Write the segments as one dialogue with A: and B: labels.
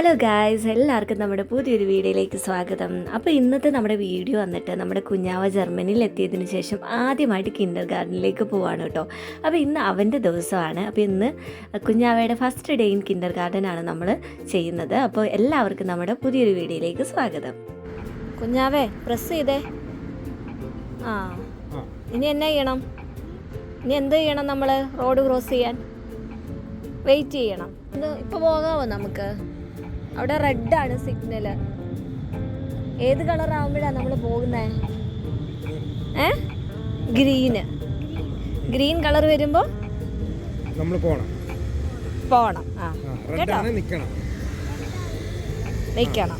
A: Hello guys, എല്ലാവർക്കും നമ്മുടെ പുതിയൊരു വീഡിയോയിലേക്ക് സ്വാഗതം. അപ്പോൾ ഇന്നത്തെ നമ്മുടെ വീഡിയോ വന്നിട്ട് നമ്മുടെ കുഞ്ഞാവ ജർമ്മനിയിൽ എത്തിയതിന് ശേഷം ആദ്യമായിട്ട് കിൻഡർ ഗാർഡനിലേക്ക് പോവാണ് കേട്ടോ. അപ്പോൾ ഇന്ന് അവൻ്റെ ദിവസമാണ്. അപ്പോൾ ഇന്ന് കുഞ്ഞാവയുടെ ഫസ്റ്റ് ഡേ ഇൻ കിൻഡർ ഗാർഡനാണ് നമ്മൾ ചെയ്യുന്നത്. അപ്പോൾ എല്ലാവർക്കും നമ്മുടെ പുതിയൊരു വീഡിയോയിലേക്ക് സ്വാഗതം. കുഞ്ഞാവേ, പ്രസ് ചെയ്തേ. ഇനി എന്നാ ചെയ്യണം? ഇനി എന്ത് ചെയ്യണം? നമ്മൾ റോഡ് ക്രോസ് ചെയ്യാൻ വെയിറ്റ് ചെയ്യണം. ഇപ്പോൾ പോകാമോ നമുക്ക്? അവിടെ റെഡാണ് സിഗ്നൽ. ഏത് കളർ ആകുമ്പോഴാണ് നമ്മൾ പോകുന്നേ? ഗ്രീൻ കളർ വരുമ്പോൾ നമ്മൾ പോണം. കേട്ടോ, നിൽക്കണം.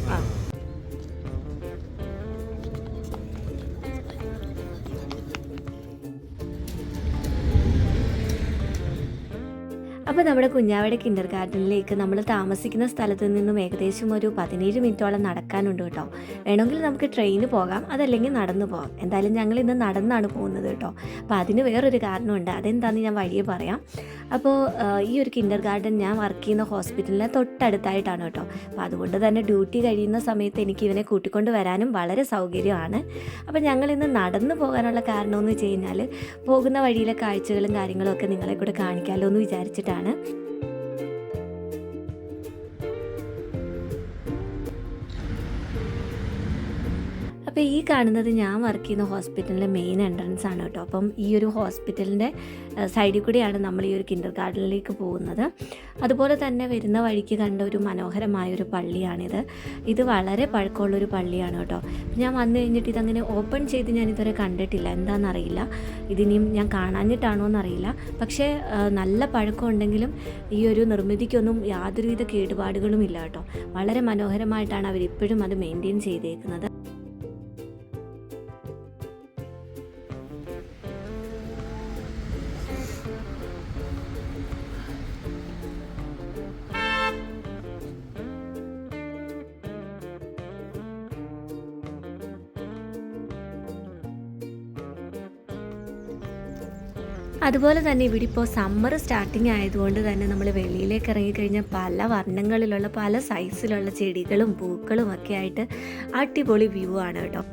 A: അപ്പോൾ നമ്മുടെ കുഞ്ഞാവയുടെ കിൻഡർ ഗാർഡനിലേക്ക് നമ്മൾ താമസിക്കുന്ന സ്ഥലത്ത് നിന്നും ഏകദേശം ഒരു 17 മിനിറ്റോളം നടക്കാനുണ്ട് കേട്ടോ. വേണമെങ്കിൽ നമുക്ക് ട്രെയിന് പോകാം, അതല്ലെങ്കിൽ നടന്നു പോകാം. എന്തായാലും ഞങ്ങൾ ഇന്ന് നടന്നാണ് പോകുന്നത് കേട്ടോ. അപ്പോൾ അതിന് വേറൊരു കാരണമുണ്ട്, അതെന്താണെന്ന് ഞാൻ വഴിയെ പറയാം. അപ്പോൾ ഈ ഒരു കിൻഡർ ഗാർഡൻ ഞാൻ വർക്ക് ചെയ്യുന്ന ഹോസ്പിറ്റലിന് തൊട്ടടുത്തായിട്ടാണ് കേട്ടോ. അപ്പോൾ അതുകൊണ്ട് തന്നെ ഡ്യൂട്ടി കഴിയുന്ന സമയത്ത് എനിക്ക് ഇവനെ കൂട്ടിക്കൊണ്ട് വരാനും വളരെ സൗകര്യമാണ്. അപ്പോൾ ഞങ്ങളിന്ന് നടന്നു പോകാനുള്ള കാരണമെന്ന് വെച്ച് കഴിഞ്ഞാൽ പോകുന്ന വഴിയിലെ കാഴ്ചകളും കാര്യങ്ങളും ഒക്കെ നിങ്ങളെ കൂടെ കാണിക്കാമല്ലോ എന്ന് വിചാരിച്ചിട്ടാണ്. അപ്പോൾ ഈ കാണുന്നത് ഞാൻ വർക്ക് ചെയ്യുന്ന ഹോസ്പിറ്റലിൻ്റെ മെയിൻ എൻട്രൻസ് ആണ് കേട്ടോ. അപ്പം ഈ ഒരു ഹോസ്പിറ്റലിൻ്റെ സൈഡിൽ കൂടെയാണ് നമ്മൾ ഈ ഒരു കിൻഡർ ഗാർഡനിലേക്ക് പോകുന്നത്. അതുപോലെ തന്നെ വരുന്ന വഴിക്ക് കണ്ട ഒരു മനോഹരമായൊരു പള്ളിയാണിത്. ഇത് വളരെ പഴക്കമുള്ളൊരു പള്ളിയാണ് കേട്ടോ. ഞാൻ വന്നു കഴിഞ്ഞിട്ട് ഇതങ്ങനെ ഓപ്പൺ ചെയ്ത് ഞാൻ ഇതുവരെ കണ്ടിട്ടില്ല, എന്താണെന്നറിയില്ല. ഇതിനിയും ഞാൻ കാണാഞ്ഞിട്ടാണോ എന്നറിയില്ല. പക്ഷേ നല്ല പഴക്കമുണ്ടെങ്കിലും ഈ ഒരു നിർമ്മിതിക്കൊന്നും യാതൊരുവിധ കേടുപാടുകളും ഇല്ല കേട്ടോ. വളരെ മനോഹരമായിട്ടാണ് അവരിപ്പോഴും അത് മെയിൻറ്റെയിൻ ചെയ്തേക്കുന്നത്. അതുപോലെ തന്നെ ഇവിടെ ഇപ്പോൾ സമ്മർ സ്റ്റാർട്ടിങ് ആയതുകൊണ്ട് തന്നെ നമ്മൾ വെളിയിലേക്ക് ഇറങ്ങിക്കഴിഞ്ഞാൽ പല വർണ്ണങ്ങളിലുള്ള പല സൈസിലുള്ള ചെടികളും പൂക്കളും ഒക്കെ ആയിട്ട് അടിപൊളി വ്യൂ ആണ് കേട്ടോ.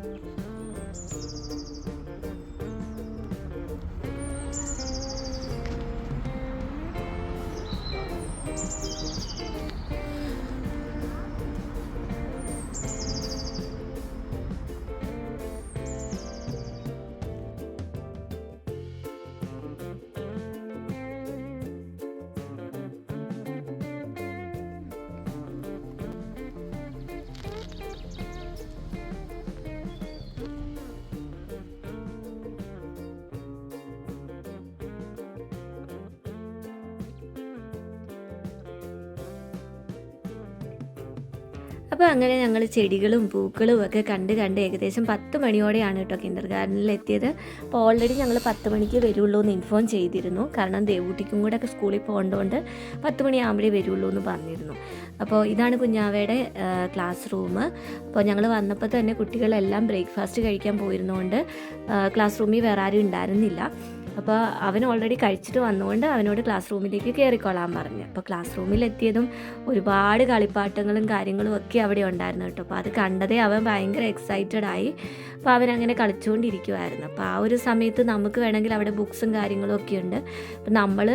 A: അപ്പോൾ അങ്ങനെ ഞങ്ങൾ ചെടികളും പൂക്കളും ഒക്കെ കണ്ട് ഏകദേശം 10 മണിയോടെയാണ് കേട്ടോ കിൻഡർ ഗാർഡനിൽ എത്തിയത്. അപ്പോൾ ഓൾറെഡി ഞങ്ങൾ 10 മണിക്ക് വരുള്ളൂ എന്ന് ഇൻഫോം ചെയ്തിരുന്നു. കാരണം ദേവൂട്ടിക്കും കൂടെ ഒക്കെ സ്കൂളിൽ പോകേണ്ടതുകൊണ്ട് 10 മണിയാകുമ്പോഴേ വരുള്ളൂ എന്ന് പറഞ്ഞിരുന്നു. അപ്പോൾ ഇതാണ് കുഞ്ഞാവയുടെ ക്ലാസ് റൂം. അപ്പോൾ ഞങ്ങൾ വന്നപ്പോൾ തന്നെ കുട്ടികളെല്ലാം ബ്രേക്ക്ഫാസ്റ്റ് കഴിക്കാൻ പോയിരുന്നതുകൊണ്ട് ക്ലാസ് റൂമിൽ വേറെ ആരും ഉണ്ടായിരുന്നില്ല. അപ്പോൾ അവൻ ഓൾറെഡി കഴിച്ചിട്ട് വന്നുകൊണ്ട് അവനോട് ക്ലാസ് റൂമിലേക്ക് കയറിക്കൊള്ളാൻ പറഞ്ഞു. അപ്പോൾ ക്ലാസ് റൂമിലെത്തിയതും ഒരുപാട് കളിപ്പാട്ടങ്ങളും കാര്യങ്ങളും ഒക്കെ അവിടെ ഉണ്ടായിരുന്നു കേട്ടോ. അപ്പോൾ അത് കണ്ടതേ അവൻ ഭയങ്കര എക്സൈറ്റഡ് ആയി. അപ്പോൾ അവനങ്ങനെ കളിച്ചുകൊണ്ടിരിക്കുമായിരുന്നു. അപ്പോൾ ആ ഒരു സമയത്ത് നമുക്ക് വേണമെങ്കിൽ അവിടെ ബുക്സും കാര്യങ്ങളും ഒക്കെ ഉണ്ട്. അപ്പോൾ നമ്മൾ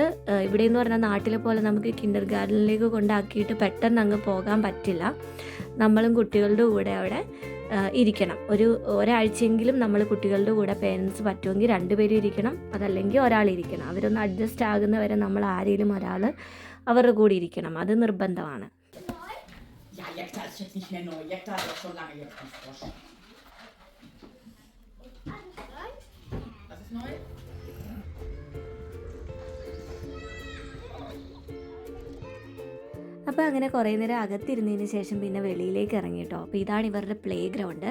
A: ഇവിടെ എന്ന് പറഞ്ഞാൽ നാട്ടിലെ പോലെ നമുക്ക് കിൻഡർ ഗാർഡനിലേക്ക് കൊണ്ടാക്കിയിട്ട് പെട്ടെന്ന് അങ്ങ് പോകാൻ പറ്റില്ല. നമ്മളും കുട്ടികളുടെ കൂടെ അവിടെ ഇരിക്കണം. ഒരാഴ്ചയെങ്കിലും നമ്മൾ കുട്ടികളുടെ കൂടെ പേരൻസ് പറ്റുമെങ്കിൽ 2 പേരും ഇരിക്കണം, അതല്ലെങ്കിൽ ഒരാളിരിക്കണം. അവരൊന്ന് അഡ്ജസ്റ്റ് ആകുന്നവരെ നമ്മൾ ആരെങ്കിലും ഒരാൾ അവരുടെ കൂടെ ഇരിക്കണം, അത് നിർബന്ധമാണ്. അപ്പോൾ അങ്ങനെ കുറേ നേരം അകത്തിരുന്നതിന് ശേഷം പിന്നെ വെളിയിലേക്ക് ഇറങ്ങി കേട്ടോ. അപ്പോൾ ഇതാണ് ഇവരുടെ പ്ലേ ഗ്രൗണ്ട്.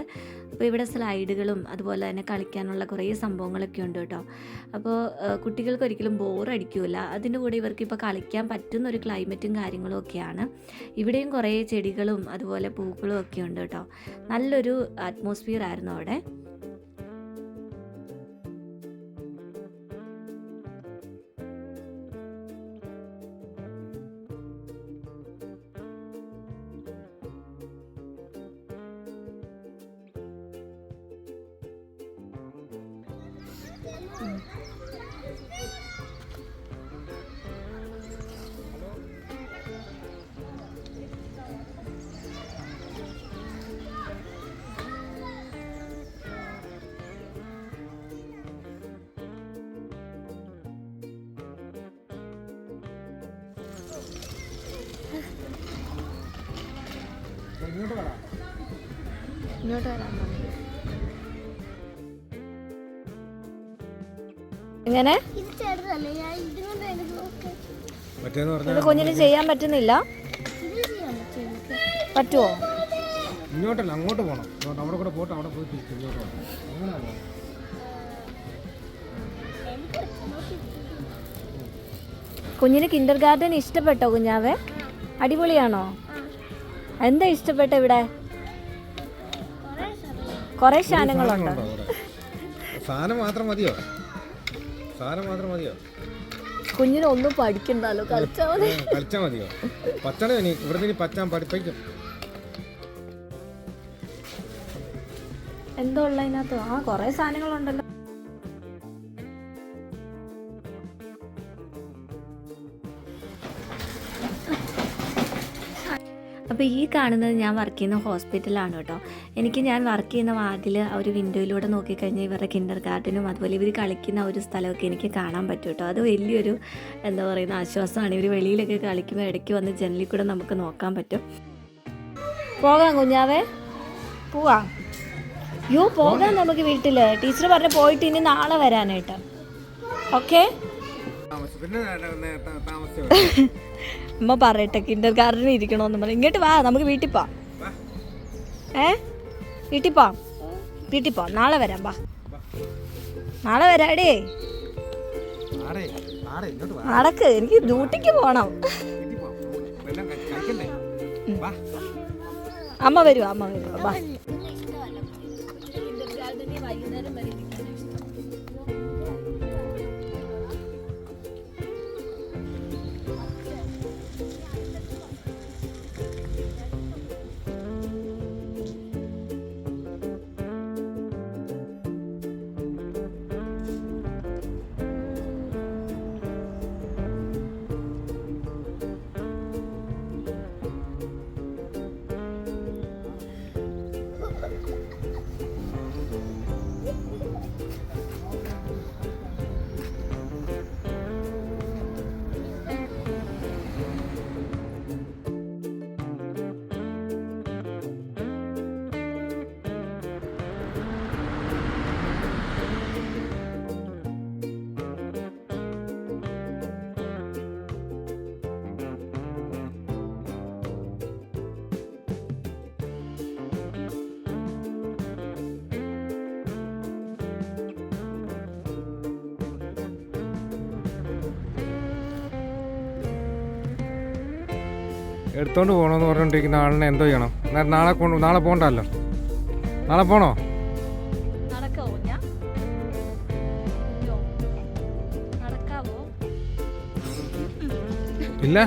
A: അപ്പോൾ ഇവിടെ സ്ലൈഡുകളും അതുപോലെ തന്നെ കളിക്കാനുള്ള കുറേ സംഭവങ്ങളൊക്കെ ഉണ്ട് കേട്ടോ. അപ്പോൾ കുട്ടികൾക്ക് ഒരിക്കലും ബോറടിക്കില്ല. അതിൻ്റെ കൂടെ ഇവർക്ക് ഇപ്പോൾ കളിക്കാൻ പറ്റുന്ന ഒരു ക്ലൈമറ്റും കാര്യങ്ങളും ഒക്കെയാണ്. ഇവിടെയും കുറേ ചെടികളും അതുപോലെ പൂക്കളും ഒക്കെ ഉണ്ട് കേട്ടോ. നല്ലൊരു അറ്റ്മോസ്ഫിയർ ആയിരുന്നു അവിടെ. ഇങ്ങോട്ട് വരാൻ എങ്ങനെ കുഞ്ഞിന് ചെയ്യാൻ പറ്റുന്നില്ല. പറ്റുമോ?
B: ഇങ്ങോട്ടല്ല, അങ്ങോട്ട് പോകണം. അവിടെ കൂടെ പോയിട്ട് അവിടെ പോയി തിരിച്ച് ഇങ്ങോട്ട് പോകണം. അങ്ങനെയാണോ?
A: കുഞ്ഞിന് കിൻഡർ ഗാർഡൻ ഇഷ്ടപ്പെട്ടോ കുഞ്ഞാവേ? അടിപൊളിയാണോ? എന്താ ഇഷ്ടപ്പെട്ട ഇവിടെ? കുറെ സാധനങ്ങളുണ്ടോ?
B: സാധനം മാത്രം മതിയോ? സാധനം മാത്രം മതിയോ?
A: കുഞ്ഞിന് ഒന്നും പഠിക്കണ്ടല്ലോ, കളിച്ചാ
B: മതിയോ? പച്ചണ ഇവിടെ നിന്ന് പച്ചാൻ പഠിപ്പിക്കും.
A: എന്തോ ഉള്ള അതിനകത്ത്? ആ കുറെ സാധനങ്ങളുണ്ടല്ലോ. അപ്പോൾ ഈ കാണുന്നത് ഞാൻ വർക്ക് ചെയ്യുന്ന ഹോസ്പിറ്റലാണ് കേട്ടോ. ഞാൻ വർക്ക് ചെയ്യുന്ന വാർഡിൽ ആ ഒരു വിൻഡോയിലൂടെ നോക്കിക്കഴിഞ്ഞാൽ ഇവരുടെ കിൻഡർ ഗാർഡനും അതുപോലെ ഇവർ കളിക്കുന്ന ഒരു സ്ഥലമൊക്കെ എനിക്ക് കാണാൻ പറ്റും കേട്ടോ. അത് വലിയൊരു എന്താ പറയുന്ന ആശ്വാസമാണ്. ഇവർ വെളിയിലൊക്കെ കളിക്കുമ്പോൾ ഇടയ്ക്ക് വന്ന് ജനലിൽ കൂടെ നമുക്ക് നോക്കാൻ പറ്റും. പോകാം കുഞ്ഞാവേ, പോവാം. പോകാം നമുക്ക് വീട്ടിൽ. ടീച്ചർ പറഞ്ഞ് പോയിട്ട് ഇനി നാളെ വരാനായിട്ട്. ഓക്കെ അമ്മ പറയട്ടെ, കിൻഡർ ഗാർഡനിൽ ഇരിക്കണമെന്ന് പറഞ്ഞു. ഇങ്ങോട്ട് വാ, നമുക്ക് വീട്ടിൽ പോവാം. വീട്ടിൽ പോവാം. നാളെ വരാം. വാ, നാളെ വരാടേ. നടക്ക്, എനിക്ക് ഡ്യൂട്ടിക്ക് പോണം. അമ്മ വരുവാ. വാ. വൈകുന്നേരം വരെ
B: എടുത്തോണ്ട് പോകണമെന്ന് പറഞ്ഞുകൊണ്ടിരിക്കുന്ന ആളിനെ എന്തോ ചെയ്യണം? നാളെ പോകണ്ടല്ലോ. നാളെ പോണോ? ഇല്ല.